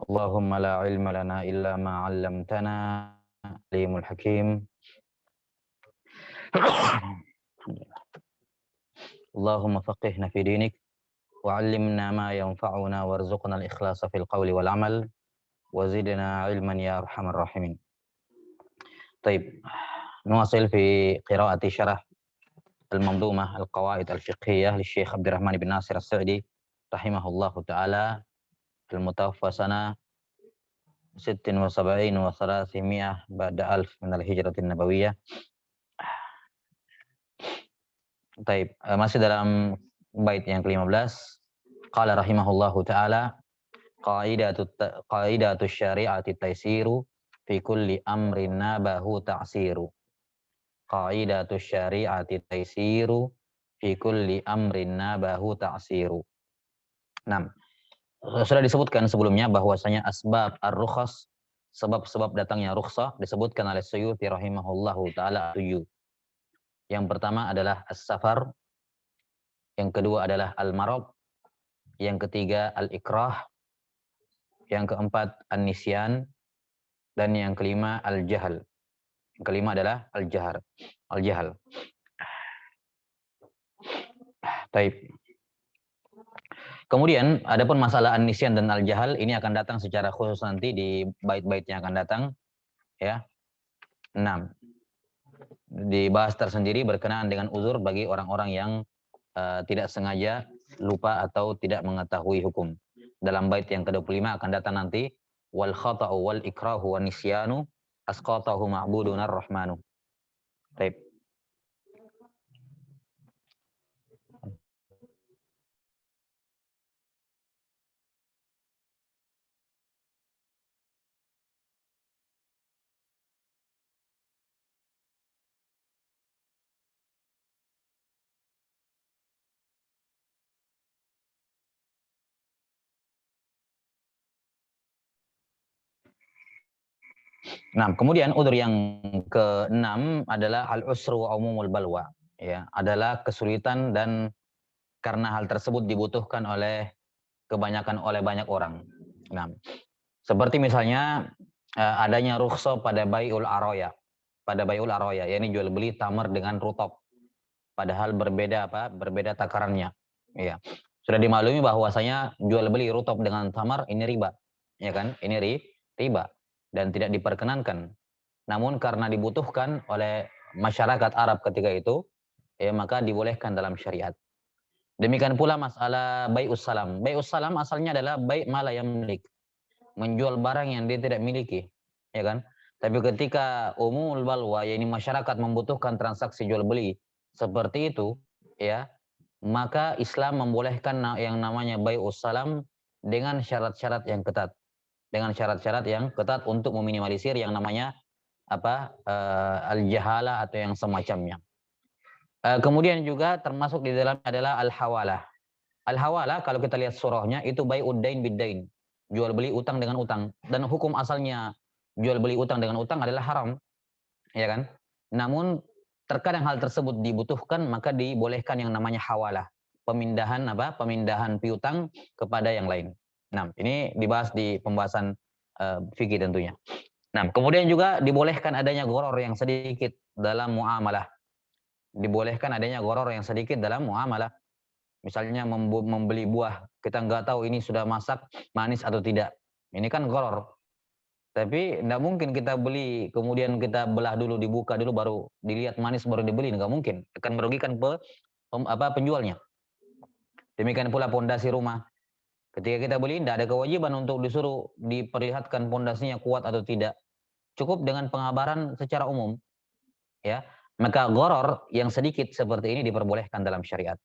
اللهم لا علم لنا إلا ما علمتنا عليم الحكيم. اللهم فقهنا في دينك وعلمنا ما ينفعنا وارزقنا الإخلاص في القول والعمل وزدنا علما يا أرحم الراحمين. طيب، نواصل في قراءة شرح المنظومة القواعد الفقهية للشيخ عبد الرحمن بن ناصر السعدي رحمه الله تعالى المتوفى سنة 76 و300 بعد ألف من الهجرة النبوية. Taib, masih dalam bait yang ke-15. Qala rahimahullahu ta'ala qaidatu syari'ati taisiru fi kulli amrin nabahu ta'siru. Qaidatu syari'ati taisiru fi kulli amrin nabahu ta'siru. Nah, sudah disebutkan sebelumnya bahwasanya asbab ar-rukhas, sebab-sebab datangnya rukhsah disebutkan oleh Suyuti rahimahullahu ta'ala 7. Yang pertama adalah as-safar, yang kedua adalah al-marad, yang ketiga al-ikrah, yang keempat an-nisyan, dan yang kelima al-jahal. Yang kelima adalah al-jahal. Baik. Kemudian adapun masalah an-nisyan dan al-jahal ini akan datang secara khusus nanti di bait-bait yang akan datang, ya. 6. Dibahas tersendiri berkenaan dengan uzur bagi orang-orang yang tidak sengaja lupa atau tidak mengetahui hukum. Dalam bait yang ke-25 akan datang nanti wal khata'u wal ikrahu wan nisyanu asqatahu ma'budun ar-rahmanu. Baik. Nah, kemudian udzur yang ke-6 adalah al-usru wa umumul balwa, ya, adalah kesulitan dan karena hal tersebut dibutuhkan oleh banyak orang. Nah, seperti misalnya adanya rukhsah pada bai'ul aroya. Pada bai'ul aroya, yakni jual beli tamar dengan rutab. Padahal berbeda takarannya. Ya. Sudah dimaklumi bahwasanya jual beli rutab dengan tamar ini riba. Ya kan? Ini riba dan tidak diperkenankan. Namun karena dibutuhkan oleh masyarakat Arab ketika itu, ya maka dibolehkan dalam syariat. Demikian pula masalah bai'us salam. Bai'us salam asalnya adalah bai' ma la yamlik. Menjual barang yang dia tidak miliki, ya kan? Tapi ketika umumul balwa, yakni masyarakat membutuhkan transaksi jual beli seperti itu, ya, maka Islam membolehkan yang namanya bai'us salam dengan syarat-syarat yang ketat. Dengan syarat-syarat yang ketat untuk meminimalisir yang namanya al-jahala atau yang semacamnya. Kemudian juga termasuk di dalam adalah al-hawalah. Al-hawalah kalau kita lihat surahnya itu bai'ud dain bid-dain. Jual beli utang dengan utang, dan hukum asalnya jual beli utang dengan utang adalah haram, ya kan? Namun terkadang hal tersebut dibutuhkan maka dibolehkan yang namanya hawalah, pemindahan piutang kepada yang lain. Nah, ini dibahas di pembahasan fikih tentunya. Nah, kemudian juga dibolehkan adanya gharar yang sedikit dalam muamalah. Dibolehkan adanya gharar yang sedikit dalam muamalah. Misalnya membeli buah, kita nggak tahu ini sudah masak, manis atau tidak. Ini kan gharar. Tapi nggak mungkin kita beli, kemudian kita belah dulu, dibuka dulu, baru dilihat manis, baru dibeli. Nggak mungkin. Akan merugikan penjualnya. Demikian pula pondasi rumah. Ketika kita beli, tidak ada kewajiban untuk disuruh diperlihatkan pondasinya kuat atau tidak. Cukup dengan pengabaran secara umum. Ya, maka gharar yang sedikit seperti ini diperbolehkan dalam syariat.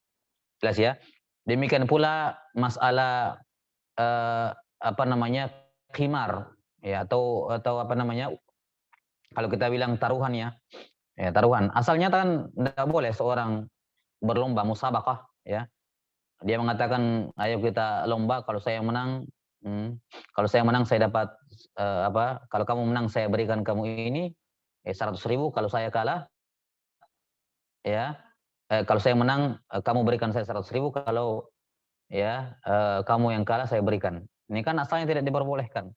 Jelas ya. Demikian pula masalah khimar, ya, atau kalau kita bilang taruhan ya, taruhan. Asalnya kan tidak boleh seorang berlomba musabaqah, ya. Dia mengatakan, ayo kita lomba, kalau saya menang, saya dapat kalau kamu menang saya berikan kamu ini 100.000, kalau saya kalah, ya, kalau saya menang kamu berikan saya 100.000, kalau kamu yang kalah saya berikan. Ini kan asalnya tidak diperbolehkan.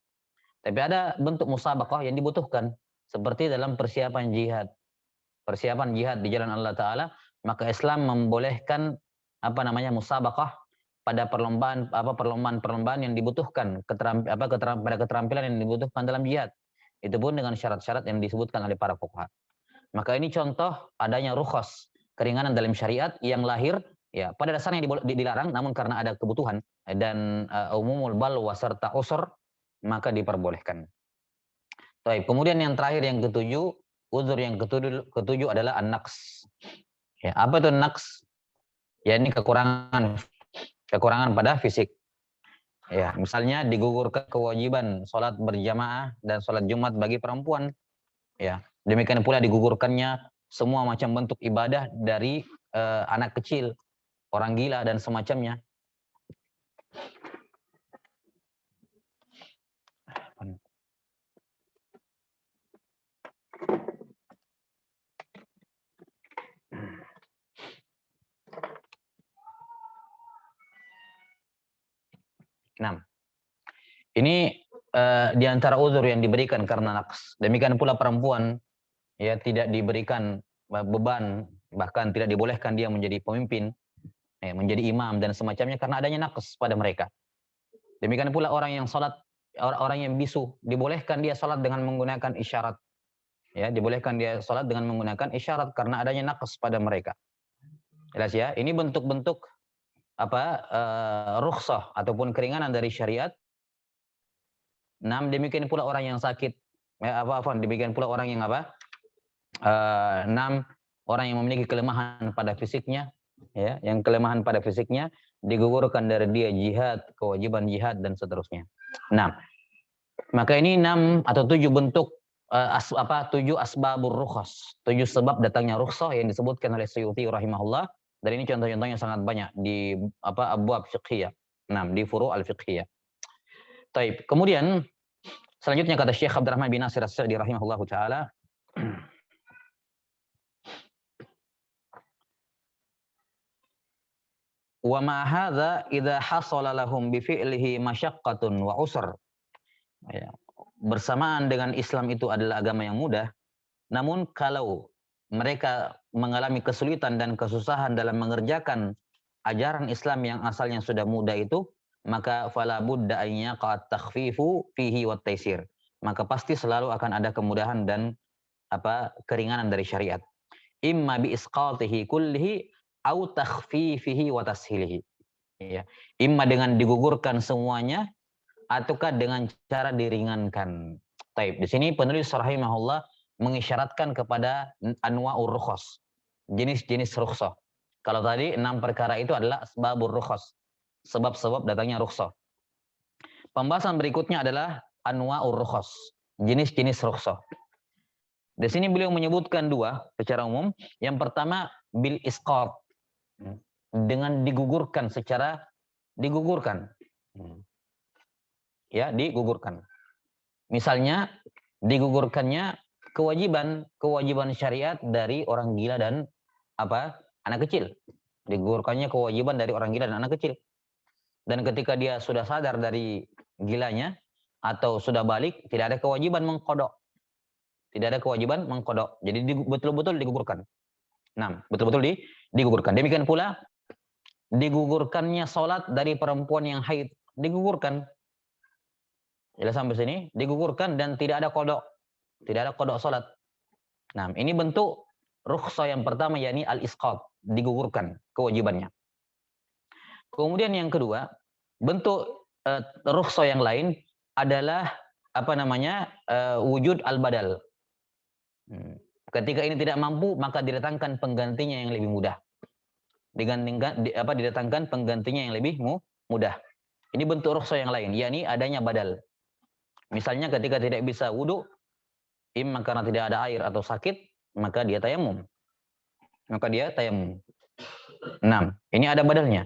Tapi ada bentuk musabaqah yang dibutuhkan. Seperti dalam persiapan jihad. Persiapan jihad di jalan Allah Ta'ala, maka Islam membolehkan musabaqah pada perlombaan yang dibutuhkan, pada keterampilan yang dibutuhkan dalam jihad. Itu pun dengan syarat-syarat yang disebutkan oleh para fuqaha. Maka ini contoh adanya rukhas, keringanan dalam syariat yang lahir ya pada dasarnya dilarang, namun karena ada kebutuhan dan umumul balwa serta usur maka diperbolehkan. Baik, kemudian yang terakhir yang ketujuh, uzur yang ketujuh adalah an-naqs. Ya, apa itu naqs? Ya ini kekurangan pada fisik. Ya, misalnya digugurkan kewajiban sholat berjamaah dan sholat Jumat bagi perempuan. Ya, demikian pula digugurkannya semua macam bentuk ibadah dari anak kecil, orang gila dan semacamnya. Nah, ini di antara uzur yang diberikan karena naqs. Demikian pula perempuan ya tidak diberikan beban, bahkan tidak dibolehkan dia menjadi pemimpin, menjadi imam dan semacamnya karena adanya naqs pada mereka. Demikian pula orang yang salat, orang yang bisu, dibolehkan dia salat dengan menggunakan isyarat. Ya, dibolehkan dia salat dengan menggunakan isyarat karena adanya naqs pada mereka. Jelas ya, ini bentuk-bentuk rukhsah ataupun keringanan dari syariat. Demikian pula orang yang sakit, demikian pula orang yang orang yang memiliki kelemahan pada fisiknya, ya, yang kelemahan pada fisiknya digugurkan dari dia jihad, kewajiban jihad dan seterusnya. Maka ini 6 atau 7 bentuk 7 asbabur rukhas, 7 sebab datangnya rukhsah yang disebutkan oleh Suyuti rahimahullah. Dan ini contoh-contohnya sangat banyak di abwab fiqhiyah. Di furu' al-fiqhiyah. Taib. Kemudian selanjutnya kata Syekh Abdurrahman bin Nasir As-Sa'di rahimahullahu taala, wa ma hadza idza hasala lahum bi fi'lihi masyaqqatun wa usr. Ya. Bersamaan dengan Islam itu adalah agama yang mudah, namun kalau mereka mengalami kesulitan dan kesusahan dalam mengerjakan ajaran Islam yang asalnya sudah mudah itu, maka fala budda an yaqa takhfifu fihi wat taisir. Maka pasti selalu akan ada kemudahan dan keringanan dari syariat. Imma bi isqatihi kullihi au takhfifihi wa tashilihi. Ya. Imma dengan digugurkan semuanya ataukah dengan cara diringankan. Taib. Di sini penulis rahimahullah mengisyaratkan kepada anwa'ur rukhas, jenis-jenis rukhsah. Kalau tadi 6 perkara itu adalah asbabur rukhas, sebab-sebab datangnya rukhsah. Pembahasan berikutnya adalah anwa'ur rukhas, jenis-jenis rukhsah. Di sini beliau menyebutkan 2 secara umum. Yang pertama bil isqat, dengan digugurkan secara digugurkan. Ya, digugurkan. Misalnya digugurkannya kewajiban syariat dari orang gila dan anak kecil. Digugurkannya kewajiban dari orang gila dan anak kecil. Dan ketika dia sudah sadar dari gilanya atau sudah balik, tidak ada kewajiban mengqadha. Tidak ada kewajiban mengqadha. Jadi betul-betul digugurkan. Betul-betul digugurkan. Demikian pula digugurkannya salat dari perempuan yang haid, digugurkan. Jelas sampai sini, digugurkan dan tidak ada qadha. Tidak ada qadha salat. Ini bentuk rukhsah yang pertama, yakni al-isqat, digugurkan kewajibannya. Kemudian yang kedua, bentuk rukhsah yang lain adalah wujud al-badal. Ketika ini tidak mampu, maka didatangkan penggantinya yang lebih mudah. Didatangkan penggantinya yang lebih mudah. Ini bentuk rukhsah yang lain, yakni adanya badal. Misalnya ketika tidak bisa wudu, imma karena tidak ada air atau sakit, maka dia tayamum. Ini ada badalnya.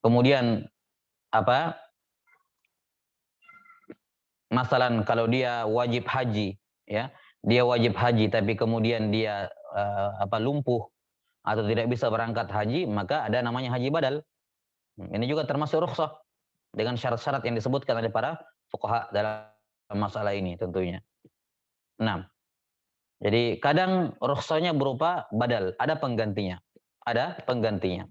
Kemudian masalan kalau dia wajib haji, ya, dia wajib haji tapi kemudian dia lumpuh atau tidak bisa berangkat haji, maka ada namanya haji badal. Ini juga termasuk rukhsah. dengan syarat-syarat yang disebutkan oleh para fuqaha dalam masalah ini tentunya. 6. Jadi kadang rukhsahnya berupa badal, ada penggantinya. Ada penggantinya.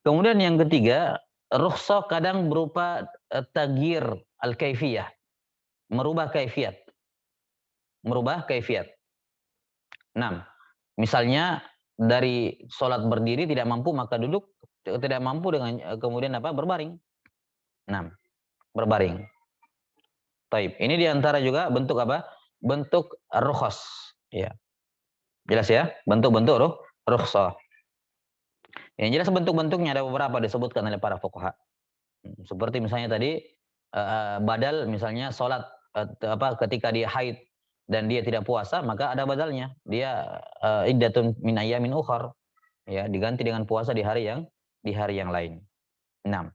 Kemudian yang ketiga, rukhsah kadang berupa taghyir al-kaifiyah, merubah kaifiat. Merubah kaifiat. 6. Misalnya dari sholat berdiri tidak mampu maka duduk, tidak mampu dengan kemudian apa? Berbaring. 6. Berbaring. Taib. Ini diantara juga bentuk apa? Bentuk rukhsah. Ya. Jelas ya? Bentuk-bentuk rukhsah. Yang jelas bentuk-bentuknya ada beberapa disebutkan oleh para fuqaha. Seperti misalnya tadi badal misalnya sholat ketika dia haid dan dia tidak puasa maka ada badalnya. Dia iddatun min ayyamin ukhar. Ya, diganti dengan puasa di hari yang lain. 6.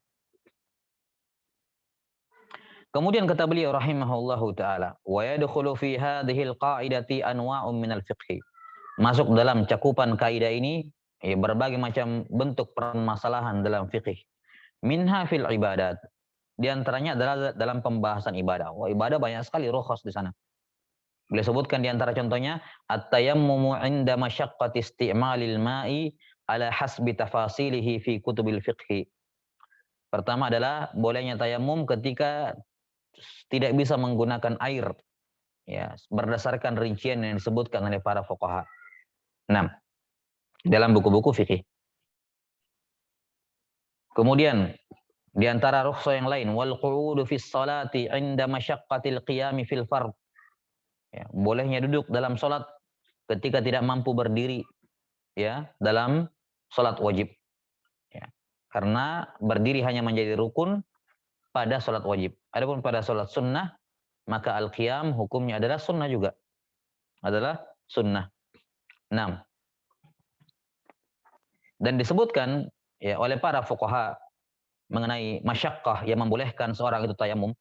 Kemudian kata beliau rahimahullahu taala, wa yadkhulu fi hadhihi al-qa'idati anwa'un minal fiqh. Masuk dalam cakupan kaidah ini ya, berbagai macam bentuk permasalahan dalam fikih. Minha fil ibadat. Di antaranya adalah dalam pembahasan ibadah. Wah, ibadah banyak sekali rukhsah di sana. Beliau sebutkan di antara contohnya at-tayammumu 'inda masyaqqati isti'malil ma'i ala hasbi tafasilihi fi kutubil fiqh. Pertama adalah bolehnya tayamum ketika tidak bisa menggunakan air ya, berdasarkan rincian yang disebutkan oleh para fuqaha. 6. Dalam buku-buku fikih. Kemudian di antara rukhsah yang lain wal qu'udu fis salati 'inda masyaqqatil qiyami fil fard. Ya, bolehnya duduk dalam salat ketika tidak mampu berdiri ya dalam salat wajib. Ya. Karena berdiri hanya menjadi rukun pada salat wajib. Adapun pada salat sunnah maka al-qiyam hukumnya adalah sunnah juga. Adalah sunnah. 6. Dan disebutkan ya oleh para fuqaha mengenai masyaqqah yang membolehkan seorang itu tayamum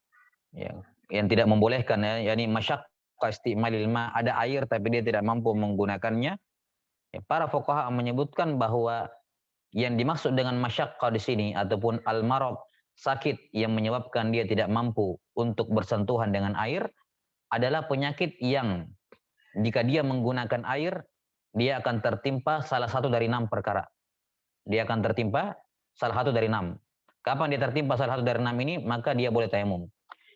ya, yang tidak membolehkan ya, yakni masyaqqah isti'malil ma, ada air tapi dia tidak mampu menggunakannya. Ya, para fuqaha menyebutkan bahwa yang dimaksud dengan masyaqqah di sini ataupun al-marad, sakit yang menyebabkan dia tidak mampu untuk bersentuhan dengan air adalah penyakit yang jika dia menggunakan air dia akan tertimpa salah satu dari 6 perkara. Dia akan tertimpa salah satu dari 6. Kapan dia tertimpa salah satu dari 6 ini, maka dia boleh tayamum.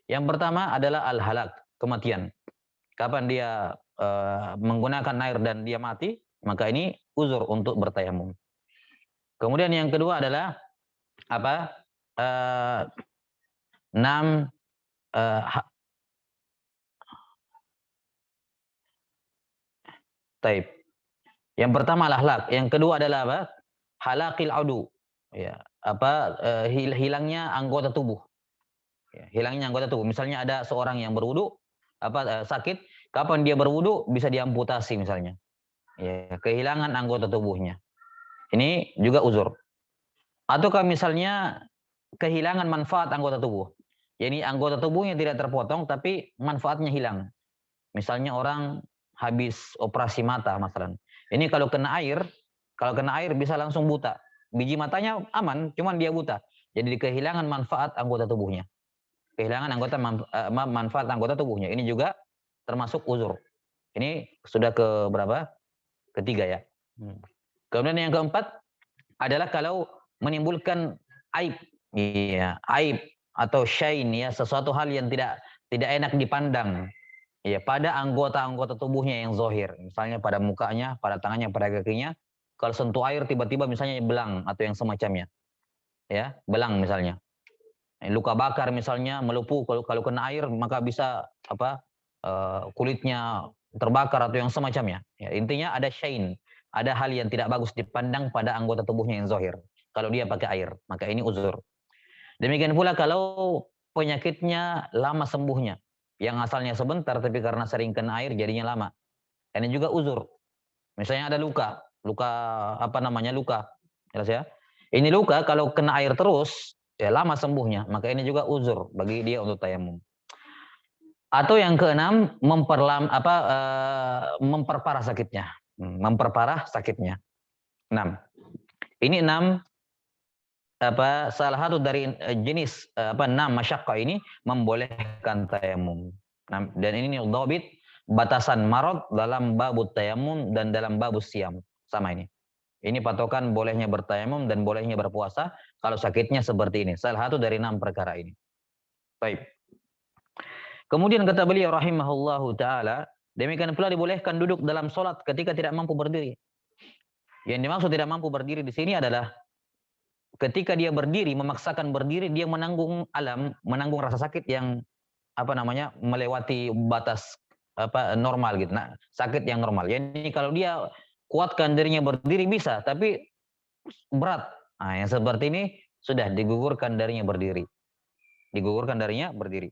Yang pertama adalah al-halak, kematian. Kapan dia menggunakan air dan dia mati, maka ini uzur untuk bertayamum. Kemudian yang kedua adalah apa? 6 taib. Yang pertama al-halak, yang kedua adalah apa? Halakil audu. Ya, hilangnya anggota tubuh. Ya, hilangnya anggota tubuh. Misalnya ada seorang yang berwudu sakit, kapan dia berwudu bisa diamputasi misalnya. Ya, kehilangan anggota tubuhnya. Ini juga uzur. Ataukah misalnya kehilangan manfaat anggota tubuh. Jadi anggota tubuhnya tidak terpotong tapi manfaatnya hilang. Misalnya orang habis operasi mata masalah. Ini kalau kena air bisa langsung buta. Biji matanya aman, cuman dia buta. Jadi kehilangan manfaat anggota tubuhnya. Kehilangan manfaat anggota tubuhnya. Ini juga termasuk uzur. Ini sudah ke berapa? Ketiga ya. Kemudian yang keempat adalah kalau menimbulkan aib, ya, aib atau syain ya, sesuatu hal yang tidak enak dipandang. Ya, pada anggota-anggota tubuhnya yang zahir, misalnya pada mukanya, pada tangannya, pada kakinya, kalau sentuh air tiba-tiba misalnya belang atau yang semacamnya. Ya, belang misalnya. Luka bakar misalnya melepuh kalau kena air maka bisa kulitnya terbakar atau yang semacamnya. Ya, intinya ada syain, ada hal yang tidak bagus dipandang pada anggota tubuhnya yang zahir. Kalau dia pakai air, maka ini uzur. Demikian pula kalau penyakitnya lama sembuhnya, yang asalnya sebentar tapi karena sering kena air jadinya lama. Ini juga uzur. Misalnya ada luka jelas ya. Ini luka kalau kena air terus, ya lama sembuhnya, maka ini juga uzur bagi dia untuk tayamum. Atau yang keenam, memperparah sakitnya. Memperparah sakitnya. 6. Ini 6 salah satu dari jenis 6 masyaqqah ini membolehkan tayamum. Nah, dan ini dhabit batasan marad dalam babut tayamum dan dalam babus siam. Sama ini. Ini patokan bolehnya bertayamum dan bolehnya berpuasa kalau sakitnya seperti ini. Salah satu dari 6 perkara ini. Baik. Kemudian kata beliau rahimahullahu taala, demikian pula dibolehkan duduk dalam salat ketika tidak mampu berdiri. Yang dimaksud tidak mampu berdiri di sini adalah ketika dia berdiri, memaksakan berdiri, dia menanggung menanggung rasa sakit yang melewati batas normal gitu. Nah, sakit yang normal. Jadi kalau dia kuatkan dirinya berdiri bisa, tapi berat. Nah, yang seperti ini sudah digugurkan darinya berdiri. Digugurkan darinya berdiri.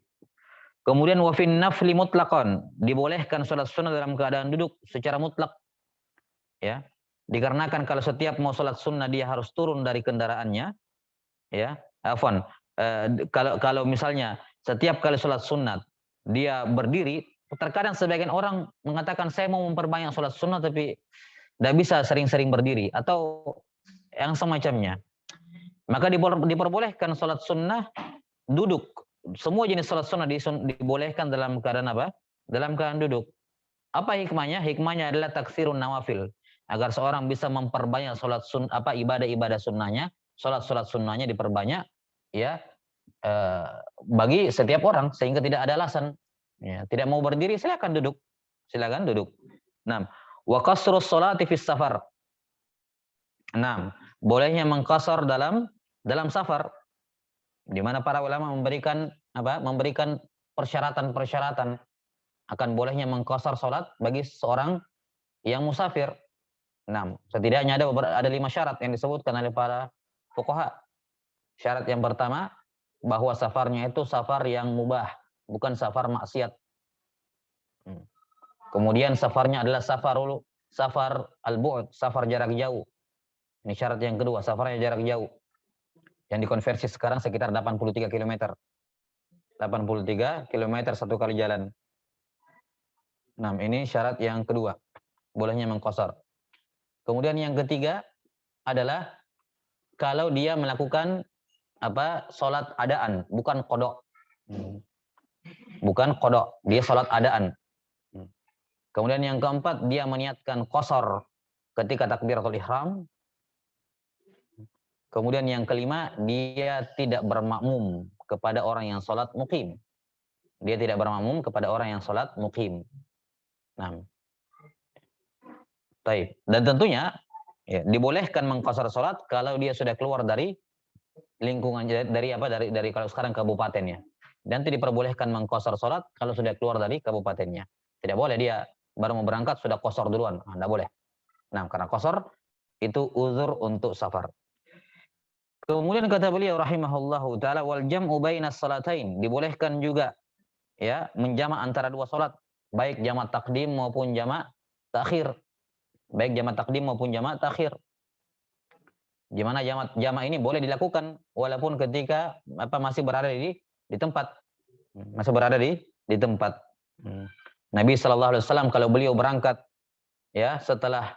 Kemudian wafin nafli mutlaqan, dibolehkan salat sunnah dalam keadaan duduk secara mutlak. Ya. Dikarenakan kalau setiap mau salat sunnah dia harus turun dari kendaraannya, ya. Kalau misalnya setiap kali salat sunat dia berdiri, terkadang sebagian orang mengatakan saya mau memperbanyak salat sunnah tapi tidak bisa sering-sering berdiri atau yang semacamnya. Maka diperbolehkan salat sunnah duduk. Semua jenis salat sunnah dibolehkan dalam keadaan apa? Dalam keadaan duduk. Apa hikmahnya? Hikmahnya adalah taksirun nawafil. Agar seorang bisa memperbanyak ibadah-ibadah sunnahnya, salat sunnahnya diperbanyak, ya, bagi setiap orang sehingga tidak ada alasan. Ya, tidak mau berdiri silakan duduk. Silakan duduk. 6. Wa qasrus sholati fis safar. 6. Bolehnya mengqasar dalam safar. Di mana para ulama memberikan persyaratan-persyaratan akan bolehnya mengqasar salat bagi seorang yang musafir. 6. Setidaknya ada 5 syarat yang disebutkan oleh para fuqaha. Syarat yang pertama, bahwa safarnya itu safar yang mubah, bukan safar maksiat. Kemudian safarnya adalah safar al-bu'd, safar jarak jauh. Ini syarat yang kedua, safarnya jarak jauh. Yang dikonversi sekarang sekitar 83 km. 83 km satu kali jalan. 6. Ini syarat yang kedua, bolehnya mengqasar. Kemudian yang ketiga adalah kalau dia melakukan salat adaan, bukan qada. Bukan qada, dia salat adaan. Kemudian yang keempat, dia meniatkan qasar ketika takbiratul ihram. Kemudian yang kelima, dia tidak bermakmum kepada orang yang salat muqim. Dia tidak bermakmum kepada orang yang salat muqim. Nah. Baik. Dan tentunya ya, dibolehkan mengqasar salat kalau dia sudah keluar dari lingkungan dari kalau sekarang kabupatennya. Dan tidak diperbolehkan mengqasar salat kalau sudah keluar dari kabupatennya. Tidak boleh dia baru mau berangkat sudah qasar duluan. Tidak boleh. Nah, karena qasar itu uzur untuk safar. Kemudian kata beliau rahimahullahu taala wal jam'u bainas salatain, dibolehkan juga ya menjamak antara dua salat, baik jamak takdim maupun jamak takhir. Baik jamak takdim maupun jamak takhir. Di mana jamak ini boleh dilakukan walaupun ketika masih berada di tempat. Masih berada di tempat. Nabi sallallahu alaihi wasallam kalau beliau berangkat ya setelah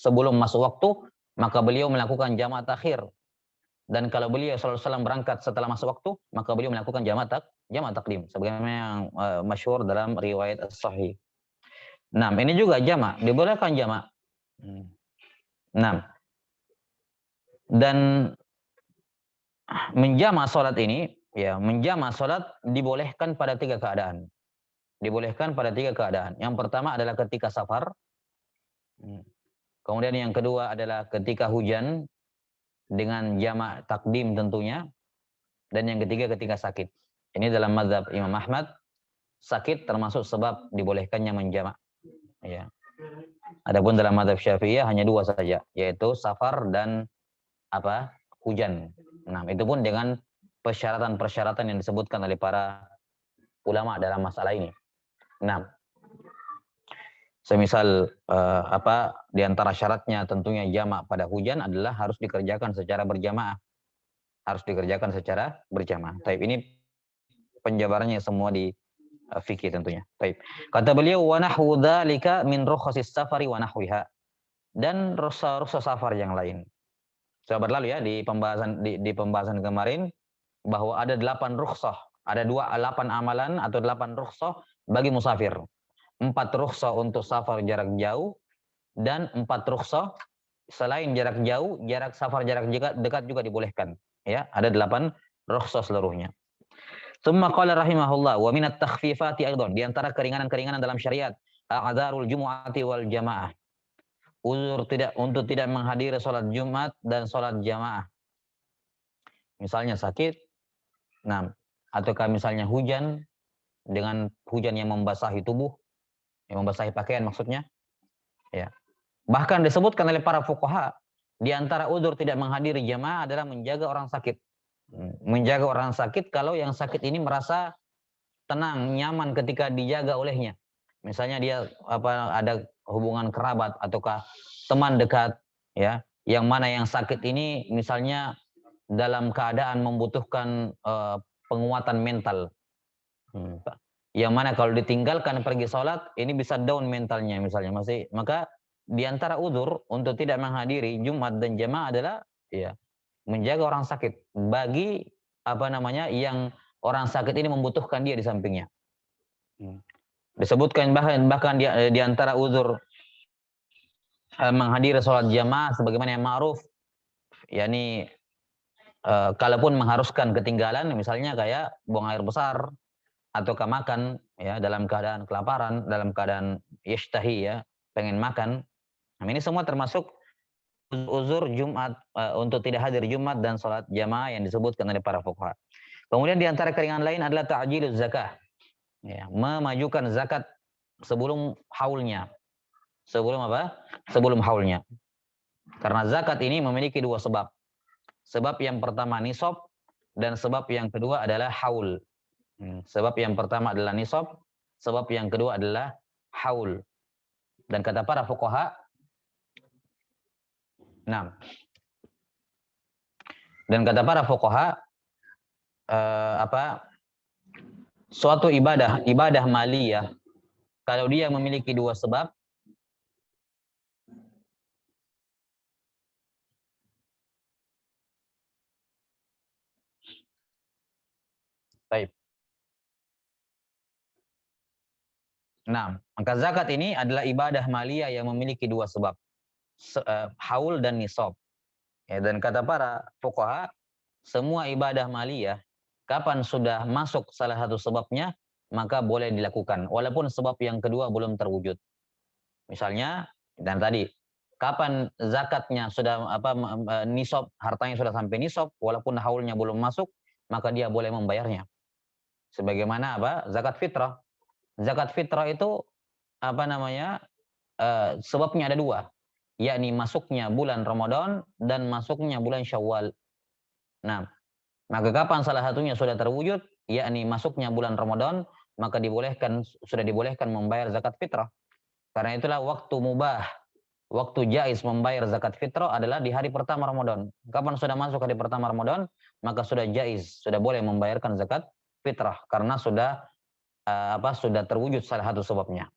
sebelum masuk waktu, maka beliau melakukan jamak takhir. Dan kalau beliau sallallahu alaihi wasallam berangkat setelah masuk waktu, maka beliau melakukan jamak takdim sebagaimana yang masyhur dalam riwayat as-sahih. 6. Ini juga jamak, dibolehkan jamak. 6. Dan menjamak salat ini, ya, menjamak salat dibolehkan pada 3 keadaan. Dibolehkan pada 3 keadaan. Yang pertama adalah ketika safar. Kemudian yang kedua adalah ketika hujan dengan jamak takdim tentunya. Dan yang ketiga ketika sakit. Ini dalam mazhab Imam Ahmad, sakit termasuk sebab dibolehkannya menjamak. Ya. Adapun dalam mazhab Syafi'iyah hanya 2 saja, yaitu safar dan hujan. Nah, itu pun dengan persyaratan-persyaratan yang disebutkan oleh para ulama dalam masalah ini. Nah, semisal di antara syaratnya tentunya jamak pada hujan adalah harus dikerjakan secara berjamaah. Harus dikerjakan secara berjamaah. Tapi ini penjabarannya semua di fikih tentunya. Baik. Kata beliau wa nahwu dzalika min rukhasis safari wa nahwiha. Dan rukhsah safar yang lain. Sahabat lalu ya di pembahasan kemarin bahwa ada 8 rukhsah, ada 8 amalan atau 8 rukhsah bagi musafir. 4 rukhsah untuk safar jarak jauh dan 4 rukhsah selain jarak jauh, jarak safar jarak dekat juga dibolehkan. Ya, ada 8 rukhsah seluruhnya. Tsumma qala rahimahullah wa minat takhfifati aidan, di antara keringanan-keringanan dalam syariat, a'dzarul jumu'ati wal jamaah. Uzur untuk tidak menghadiri salat Jumat dan salat jamaah. Misalnya sakit, nah, ataukah misalnya hujan dengan hujan yang membasahi tubuh, yang membasahi pakaian maksudnya, ya. Bahkan disebutkan oleh para fuqaha, di antara uzur tidak menghadiri jamaah adalah menjaga orang sakit. Menjaga orang sakit kalau yang sakit ini merasa tenang, nyaman ketika dijaga olehnya. Misalnya dia ada hubungan kerabat ataukah teman dekat, ya, yang mana yang sakit ini misalnya dalam keadaan membutuhkan penguatan mental. Yang mana kalau ditinggalkan pergi sholat, ini bisa down mentalnya misalnya. Maka di antara uzur untuk tidak menghadiri Jumat dan jamaah adalah ya menjaga orang sakit bagi yang orang sakit ini membutuhkan dia di sampingnya. Disebutkan bahkan di antara uzur menghadiri sholat jamaah sebagaimana yang ma'ruf, yakni kalaupun mengharuskan ketinggalan, misalnya kayak buang air besar ataukah makan ya dalam keadaan kelaparan, dalam keadaan yashtahi ya, pengen makan. Nah, ini semua termasuk uzur Jumat untuk tidak hadir Jumat dan sholat jamaah yang disebutkan oleh para fuqaha. Kemudian di antara keringanan lain adalah ta'jiluz zakah. Ya, memajukan zakat sebelum haulnya. Sebelum apa? Sebelum haulnya. Karena zakat ini memiliki 2 sebab. Sebab yang pertama nisab dan sebab yang kedua adalah haul. Sebab yang pertama adalah nisab, sebab yang kedua adalah haul. Dan kata para fuqaha, dan kata para fuqaha suatu ibadah maliyah kalau dia memiliki 2 sebab, baik. Nah, maka zakat ini adalah ibadah maliyah yang memiliki 2 sebab, haul dan nisab. Ya, dan kata para fuqaha, semua ibadah maliyah kapan sudah masuk salah satu sebabnya, maka boleh dilakukan walaupun sebab yang kedua belum terwujud. Misalnya, dan tadi, kapan zakatnya sudah nisab, hartanya sudah sampai nisab walaupun haulnya belum masuk, maka dia boleh membayarnya. Sebagaimana zakat fitrah. Zakat fitrah itu sebabnya ada 2, yakni masuknya bulan Ramadan dan masuknya bulan Syawal. Nah, maka kapan salah satunya sudah terwujud, yakni masuknya bulan Ramadan, maka sudah dibolehkan membayar zakat fitrah. Karena itulah waktu mubah, waktu jaiz membayar zakat fitrah adalah di hari pertama Ramadan. Kapan sudah masuk hari pertama Ramadan, maka sudah jaiz, sudah boleh membayarkan zakat fitrah karena sudah terwujud salah satu sebabnya.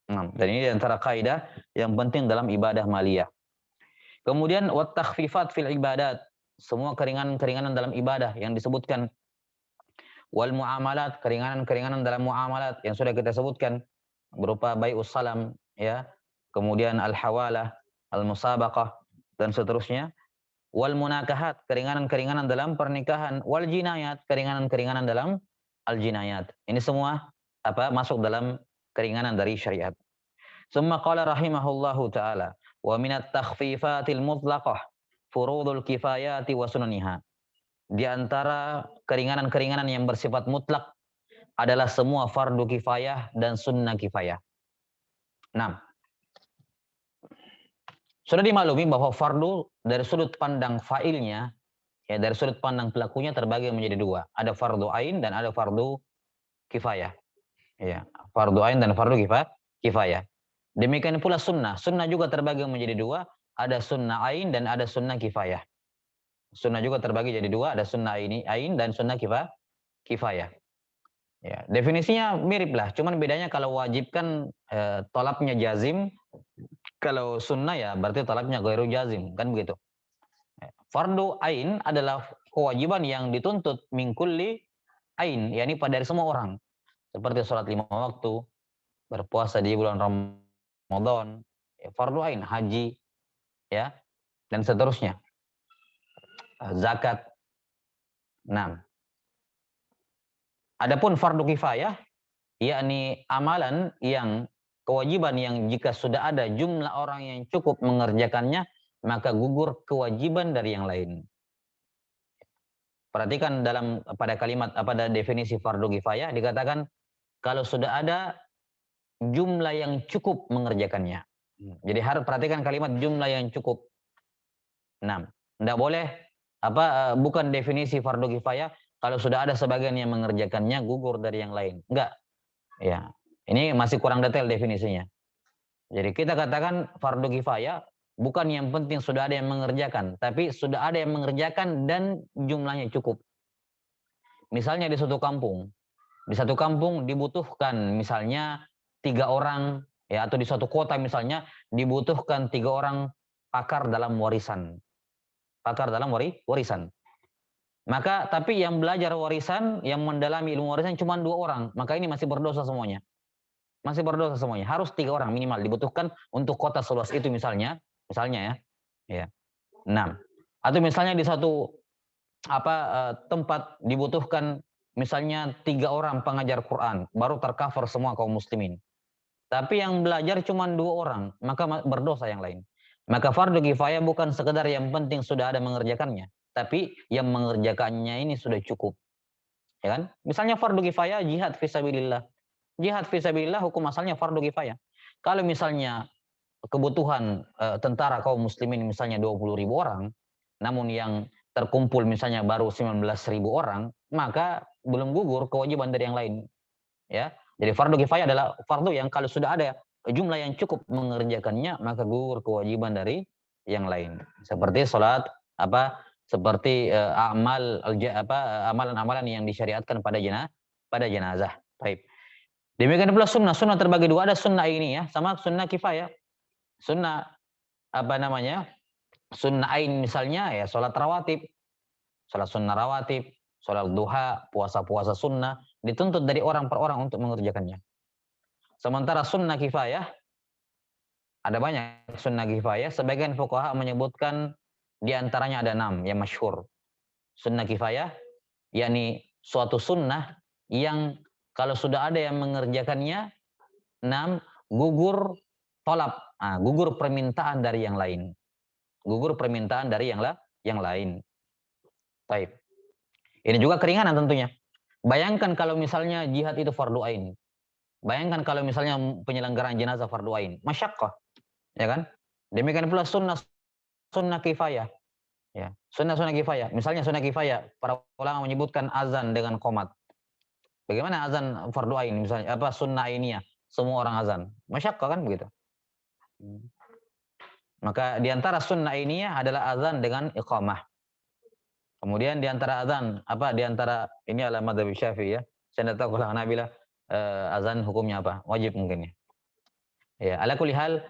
Dan ini antara kaidah yang penting dalam ibadah maliyah. Kemudian wat takhfifat fil ibadat, semua keringanan-keringanan dalam ibadah yang disebutkan. Wal muamalat, keringanan-keringanan dalam muamalat yang sudah kita sebutkan berupa bai'us salam ya, kemudian al-hawalah, al-musabaqah dan seterusnya. Wal munakahat, keringanan-keringanan dalam pernikahan. Wal jinayat, keringanan-keringanan dalam al-jinayat. Ini semua masuk dalam keringanan dari syariat. Tsumma qala rahimahullahu taala wa minat takhfifatil mutlaqah furudul kifayati wa sunaniha. Di antara keringanan-keringanan yang bersifat mutlak adalah semua fardu kifayah dan sunnah kifayah. Nah, sudah dimaklumi bahwa fardu dari sudut pandang fa'ilnya, ya dari sudut pandang pelakunya terbagi menjadi 2. Ada fardu ain dan ada fardu kifayah. Ya, fardu ain dan fardu kifayah. Demikian pula sunnah. Sunnah juga terbagi menjadi 2. Ada sunnah ain dan ada sunnah kifayah. Sunnah juga terbagi jadi 2. Ada sunnah ain dan sunnah kifayah. Ya, definisinya mirip lah. Cuman bedanya kalau wajib kan tolaknya jazim. Kalau sunnah ya berarti tolaknya ghairu jazim. Kan begitu. Fardu ain adalah kewajiban yang dituntut min kulli ain, yakni pada dari semua orang. Seperti sholat 5 waktu, berpuasa di bulan Ramadan, ya, fardu ain, haji, ya, dan seterusnya. Zakat. Nah, adapun fardu kifayah, yakni amalan yang kewajiban yang jika sudah ada jumlah orang yang cukup mengerjakannya, maka gugur kewajiban dari yang lain. Perhatikan pada kalimat pada definisi fardu kifayah dikatakan kalau sudah ada jumlah yang cukup mengerjakannya. Jadi harus perhatikan kalimat jumlah yang cukup. Nah, tidak boleh bukan definisi fardu kifayah kalau sudah ada sebagian yang mengerjakannya gugur dari yang lain. Enggak. Ya. Ini masih kurang detail definisinya. Jadi kita katakan fardu kifayah bukan yang penting sudah ada yang mengerjakan, tapi sudah ada yang mengerjakan dan jumlahnya cukup. Misalnya di satu kampung dibutuhkan misalnya 3 orang, ya, atau di suatu kota misalnya dibutuhkan 3 orang pakar dalam warisan. Pakar dalam warisan. Maka tapi yang belajar warisan, yang mendalami ilmu warisan cuma 2 orang, maka ini masih berdosa semuanya. Masih berdosa semuanya. Harus 3 orang minimal dibutuhkan untuk kota seluas itu misalnya ya. Ya. 6. Atau misalnya di satu tempat dibutuhkan misalnya 3 orang pengajar Quran, baru tercover semua kaum muslimin. Tapi yang belajar cuma 2 orang, maka berdosa yang lain. Maka fardu kifayah bukan sekedar yang penting sudah ada mengerjakannya, tapi yang mengerjakannya ini sudah cukup. Ya kan? Misalnya fardu kifayah jihad fisabilillah. Jihad fisabilillah hukum asalnya fardu kifayah. Kalau misalnya kebutuhan tentara kaum muslimin misalnya 20.000 orang, namun yang terkumpul misalnya baru 19.000 orang, maka belum gugur kewajiban dari yang lain. Ya. Jadi fardu kifayah adalah fardu yang kalau sudah ada jumlah yang cukup mengerjakannya, maka gugur kewajiban dari yang lain. Seperti salat, seperti amalan-amalan yang disyariatkan pada jenazah. Baik. Demikian pula sunnah terbagi 2, ada sunnah ini ya, sama sunnah kifayah. Sunnah sunnah ain misalnya ya salat rawatib, salat sunnah rawatib, salat duha, puasa-puasa sunnah, dituntut dari orang per orang untuk mengerjakannya. Sementara sunnah kifayah, ada banyak sunnah kifayah, sebagian fuqaha menyebutkan diantaranya ada 6 yang masyhur. Sunnah kifayah, yakni suatu sunnah yang kalau sudah ada yang mengerjakannya, 6, gugur tolab, gugur permintaan dari yang lain. Gugur permintaan dari yang lain. Baik. Ini juga keringanan tentunya. Bayangkan kalau misalnya jihad itu fardu ain. Bayangkan kalau misalnya penyelenggaraan jenazah fardu ain. Masyaqqah. Ya kan? Demikian pula sunnah kifayah. Ya, sunnah kifayah. Misalnya sunnah kifayah, para ulama menyebutkan azan dengan qomat. Bagaimana azan fardu ain misalnya sunnah ainiyah, semua orang azan. Masyaqqah kan begitu. Maka di antara sunnah ainiyah adalah azan dengan iqamah. Kemudian di antara azan di antara ini adalah madzhab Syafi'i ya. Saya tidak tahu kalau Hanabilah azan hukumnya apa? Wajib mungkin ya. Ya, ala kulli hal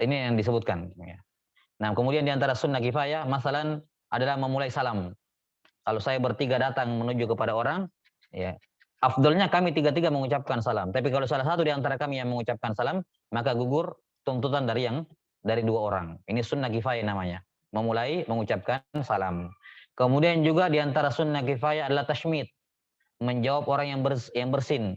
ini yang disebutkan ya. Nah, kemudian di antara sunnah kifayah masalan adalah memulai salam. Kalau saya bertiga datang menuju kepada orang, ya, afdolnya kami tiga-tiga mengucapkan salam. Tapi kalau salah satu di antara kami yang mengucapkan salam, maka gugur tuntutan dari 2 orang. Ini sunnah kifayah namanya. Memulai mengucapkan salam. Kemudian juga di antara sunnah kifayah adalah tashmid. Menjawab orang yang bersin.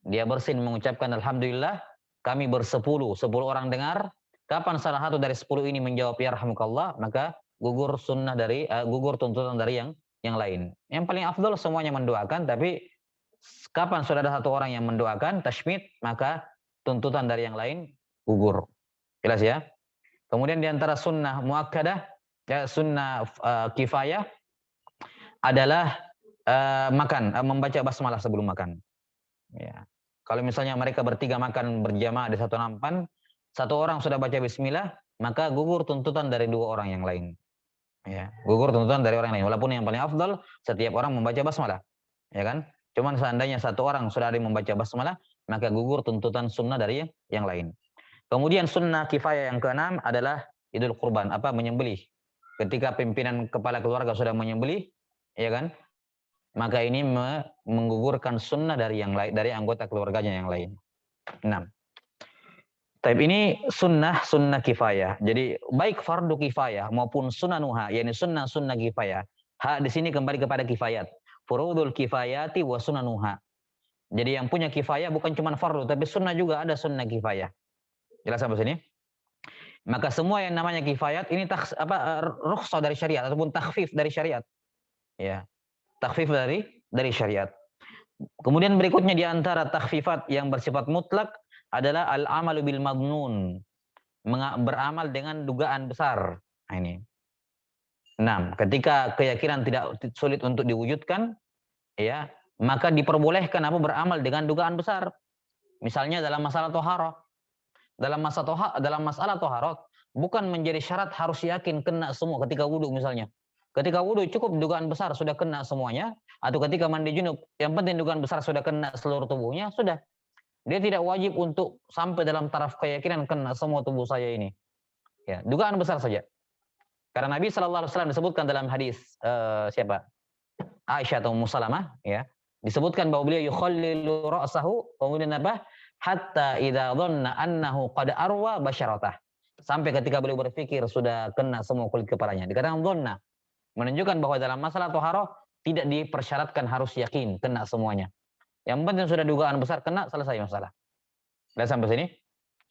Dia bersin mengucapkan alhamdulillah, kami 10 orang dengar. Kapan salah satu dari 10 ini menjawab yarhamukallah, maka gugur tuntutan dari yang lain. Yang paling afdal semuanya mendoakan, tapi kapan sudah ada satu orang yang mendoakan tashmid, maka tuntutan dari yang lain gugur. Jelas ya? Kemudian di antara sunnah muakkadah, ya, sunnah kifayah adalah membaca basmalah sebelum makan. Ya. Kalau misalnya mereka bertiga makan berjamaah di satu nampan, satu orang sudah baca bismillah, maka gugur tuntutan dari 2 orang yang lain. Ya, gugur tuntutan dari orang lain. Walaupun yang paling afdal setiap orang membaca basmalah, ya kan? Cuman seandainya satu orang sudah ada yang membaca basmalah, maka gugur tuntutan sunnah dari yang lain. Kemudian sunnah kifayah yang ke-6 adalah idul kurban, menyembelih. ketika pimpinan kepala keluarga sudah menyembelih, ya kan? Maka ini menggugurkan sunnah dari yang lain, dari anggota keluarganya yang lain. 6. Tapi ini sunnah kifayah. Jadi baik fardu kifayah maupun sunanuha, yakni sunnah kifayah. Hak di sini kembali kepada kifayat. Furudul kifayati wa sunanuha. Jadi yang punya kifayah bukan cuma fardu, tapi sunnah juga ada sunnah kifayah. Jelas sampai sini? Maka semua yang namanya kifayat ini rukhsah dari syariat ataupun takhfif dari syariat. Ya, takhfif dari syariat. Kemudian berikutnya di antara takhfifat yang bersifat mutlak adalah al-amalu bil madnun, beramal dengan dugaan besar. Nah, ini. 6. Ketika keyakinan tidak sulit untuk diwujudkan, ya, maka diperbolehkan beramal dengan dugaan besar. Misalnya dalam masalah toharoh. Dalam masalah toharoh bukan menjadi syarat harus yakin kena semua ketika wudhu misalnya. Ketika wudhu cukup dugaan besar sudah kena semuanya, atau ketika mandi junub yang penting dugaan besar sudah kena seluruh tubuhnya, sudah. Dia tidak wajib untuk sampai dalam taraf keyakinan kena semua tubuh saya ini. Ya, dugaan besar saja. Karena Nabi SAW disebutkan dalam hadis siapa? Aisyah atau Musalamah, ya. Disebutkan bahwa beliau yukhallilu ra'sahu, kemudian apa? Hatta idza dhanna annahu qad arwa basyaratah. Sampai ketika beliau berpikir sudah kena semua kulit kepalanya. Dikatakan dhanna, menunjukkan bahwa dalam masalah toharoh tidak dipersyaratkan harus yakin kena semuanya. Yang penting sudah dugaan besar kena, selesai masalah. Dan sampai sini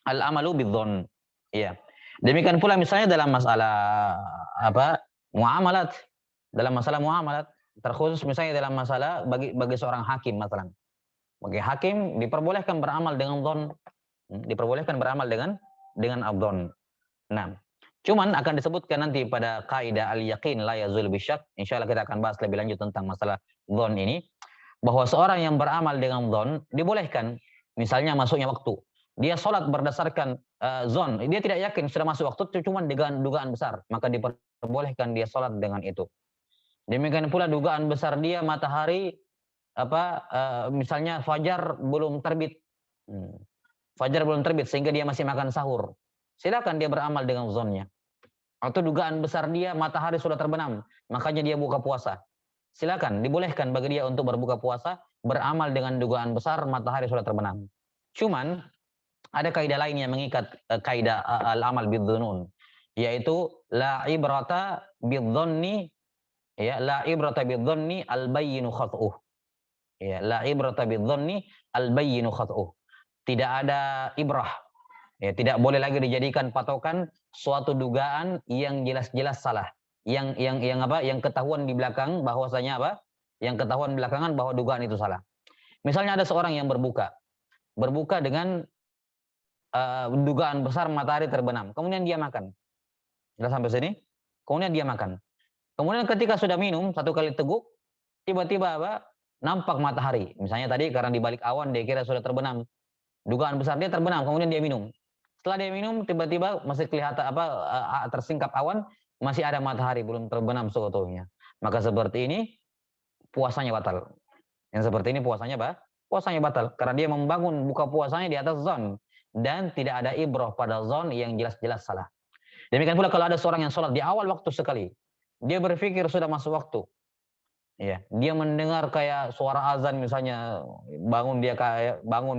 al-amalu bidzon. Iya. Demikian pula misalnya dalam masalah muamalat. Dalam masalah muamalat, terkhusus misalnya dalam masalah bagi seorang hakim masalah. Bagi hakim diperbolehkan beramal dengan dzon, diperbolehkan beramal dengan adzon. Nah, cuman akan disebutkan nanti pada kaidah al-yaqin la yazul bisyak. Insyaallah kita akan bahas lebih lanjut tentang masalah dzon ini, bahwa seorang yang beramal dengan dzon dibolehkan. Misalnya masuknya waktu, dia sholat berdasarkan dzon, dia tidak yakin sudah masuk waktu, cuma dengan dugaan besar, maka diperbolehkan dia sholat dengan itu. Demikian pula dugaan besar dia matahari misalnya fajar belum terbit. Fajar belum terbit sehingga dia masih makan sahur. Silakan dia beramal dengan zonnya. Atau dugaan besar dia matahari sudah terbenam, makanya dia buka puasa. Silakan, dibolehkan bagi dia untuk berbuka puasa, beramal dengan dugaan besar matahari sudah terbenam. Cuman ada kaidah lain yang mengikat kaidah al-amal bidzunun, yaitu la ibrata bidzanni, ya, la ibrata bidzanni al-bayyinu khat'uh. Ya, la ibrata bidzanni al-bayyinu khat'uh. Tidak ada ibrah. Ya, tidak boleh lagi dijadikan patokan suatu dugaan yang jelas-jelas salah. Yang ketahuan di belakang bahwasanya Yang ketahuan belakangan bahwa dugaan itu salah. Misalnya ada seorang yang berbuka dengan dugaan besar matahari terbenam, kemudian dia makan. Sudah sampai sini? Kemudian dia makan. Kemudian ketika sudah minum satu kali teguk, tiba-tiba nampak matahari. Misalnya tadi karena di balik awan dia kira sudah terbenam. Dugaan besar dia terbenam, kemudian dia minum. Setelah dia minum, tiba-tiba masih kelihatan tersingkap awan, masih ada matahari belum terbenam seutuhnya. Maka seperti ini puasanya batal. Yang seperti ini puasanya batal karena dia membangun buka puasanya di atas zon dan tidak ada ibrah pada zon yang jelas-jelas salah. Demikian pula kalau ada seorang yang sholat di awal waktu sekali, dia berpikir sudah masuk waktu. Ya, dia mendengar kayak suara azan misalnya, bangun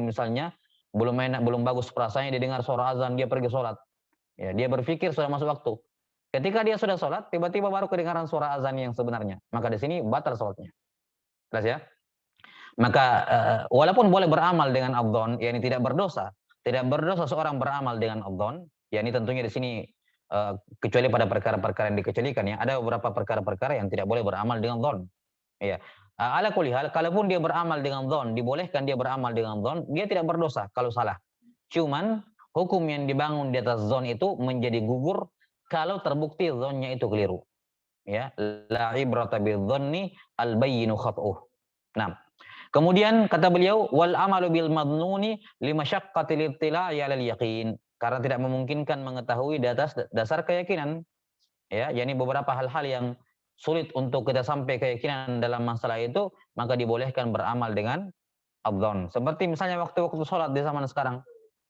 misalnya, belum enak, belum bagus perasaannya, dia dengar suara azan, dia pergi sholat. Ya, dia berpikir sudah masuk waktu. Ketika dia sudah sholat, tiba-tiba baru kedengaran suara azan yang sebenarnya. Maka di sini batal sholatnya. Jelas ya? Maka walaupun boleh beramal dengan adzon, yakni tidak berdosa seorang beramal dengan adzon, yakni tentunya di sini kecuali pada perkara-perkara yang dikecualikan ya. Ada beberapa perkara-perkara yang tidak boleh beramal dengan dzon. Ya. Ala kulli hal, kalaupun dia beramal dengan dzon, dibolehkan dia beramal dengan dzon, dia tidak berdosa kalau salah. Cuman hukum yang dibangun di atas dzon itu menjadi gugur kalau terbukti dzonnya itu keliru. Ya, la ibrata bidzanni al-bayyinu khat'uh. Nah, kemudian kata beliau wal amalu bil madnuni limasyaqqatil ittila'i 'alal yaqin, karena tidak memungkinkan mengetahui di atas dasar keyakinan. Ya, yakni beberapa hal-hal yang sulit untuk kita sampai keyakinan dalam masalah itu, maka dibolehkan beramal dengan adzon. Seperti misalnya waktu-waktu sholat di zaman sekarang.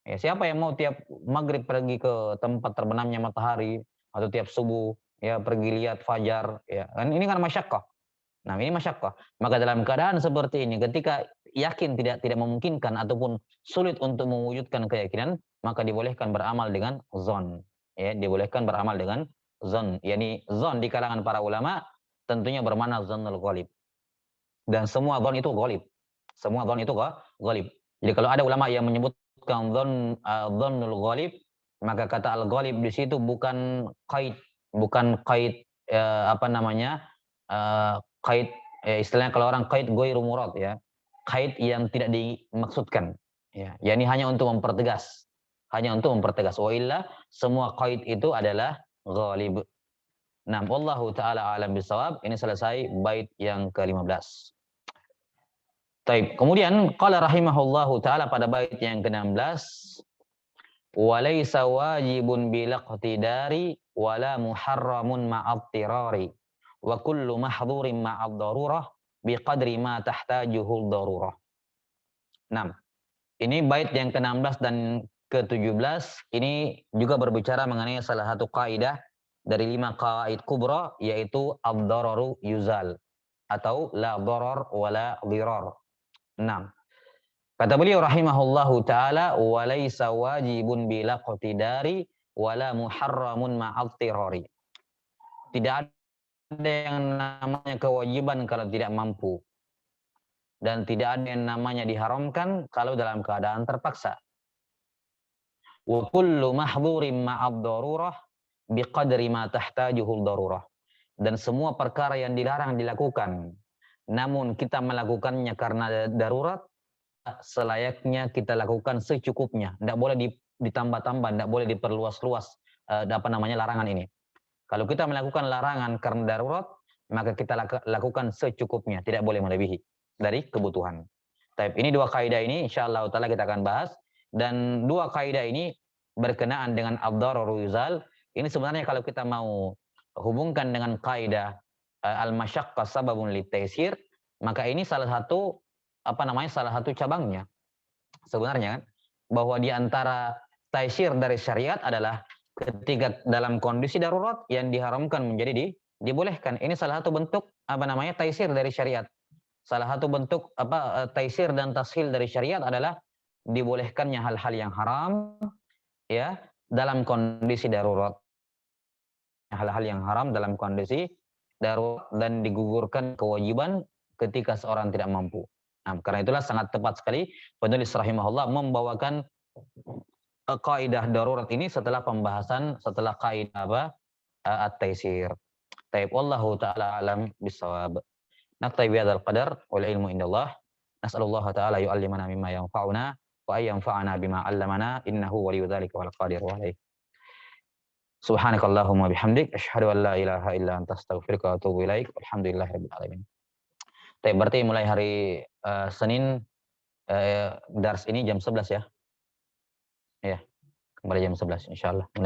Ya, siapa yang mau tiap maghrib pergi ke tempat terbenamnya matahari atau tiap subuh ya pergi lihat fajar, ya kan ini kan masyaqqah. Nah, ini masyaqqah. Maka dalam keadaan seperti ini, ketika yakin tidak memungkinkan ataupun sulit untuk mewujudkan keyakinan, maka dibolehkan beramal dengan zon. Ya, dibolehkan beramal dengan zon. Yani zon di kalangan para ulama tentunya bermakna zonnul ghalib. Dan semua zon itu ghalib. Semua zon itu ghalib. Jadi kalau ada ulama yang menyebutkan zonnul ghalib, maka kata al-ghalib di situ bukan kait apa namanya? Kait istilahnya kalau orang kait ghairu murad ya. Kait yang tidak dimaksudkan. Ya, yakni hanya untuk mempertegas. Hanya untuk mempertegas. Wa illa semua kait itu adalah ghalib. Nah, wallahu taala alam bisawab. Ini selesai bait yang ke-15. Taib. Kemudian qala rahimahullahu taala pada bait yang ke-16, walaysa wajibun bil iqtidari wala muharramun ma'at tirari wa kullu mahdhurin ma'ad darurah biqadri ma tahtajuhu darurah. 6. Ini bait yang ke-16 dan ke-17 ini juga berbicara mengenai salah satu kaidah dari 5 qawaid kubra, yaitu ad-dararu yuzal atau la darar wala dirar. 6. Kata beliau rahimahullahu taala, walaysa wajibun bila qtidari wala muharramun ma'al tirari. Tidak ada yang namanya kewajiban kalau tidak mampu. Dan tidak ada yang namanya diharamkan kalau dalam keadaan terpaksa. Wa kullu mahdhurin ma'ad darurah biqadri ma tahtajuhu darurah. Dan semua perkara yang dilarang dilakukan, namun kita melakukannya karena darurat, selayaknya kita lakukan secukupnya. Tidak boleh ditambah-tambah, tidak boleh diperluas-luas larangan ini. Kalau kita melakukan larangan karena darurat, maka kita lakukan secukupnya, tidak boleh melebihi dari kebutuhan. Ini 2 kaidah ini insyaallah taala kita akan bahas, dan 2 kaidah ini berkenaan dengan ad-dararu yuzal. Ini sebenarnya kalau kita mau hubungkan dengan kaidah al-masyaqqah sababun litaysir, maka ini salah satu salah satu cabangnya sebenarnya kan, bahwa di antara taysir dari syariat adalah ketika dalam kondisi darurat yang diharamkan menjadi dibolehkan. Ini salah satu bentuk taysir dari syariat. Salah satu bentuk taysir dan tashil dari syariat adalah dibolehkannya hal-hal yang haram ya dalam kondisi darurat. Hal-hal yang haram dalam kondisi darurat dan digugurkan kewajiban ketika seorang tidak mampu. Nah, karena itulah sangat tepat sekali penulis rahimahullah membawakan kaidah darurat ini setelah pembahasan setelah kaidah at-taysir. Taib wallahu taala alam bisawab. Naktabi bihadzal qadar wal ilmu indallah. Nas'alullah taala yu'allimana mimma yanfa'una wa ay yanfa'ana bima 'allamana innahu waliyyu dzalika wal qadiru alaih. Subhanakallahumma bihamdik asyhadu an la ilaha illa anta astaghfiruka wa atubu ilaik. Alhamdulillahirabbil alamin. Taib, berarti mulai hari Senin dars ini jam 11 ya. Ya, kembali jam 11 insyaallah.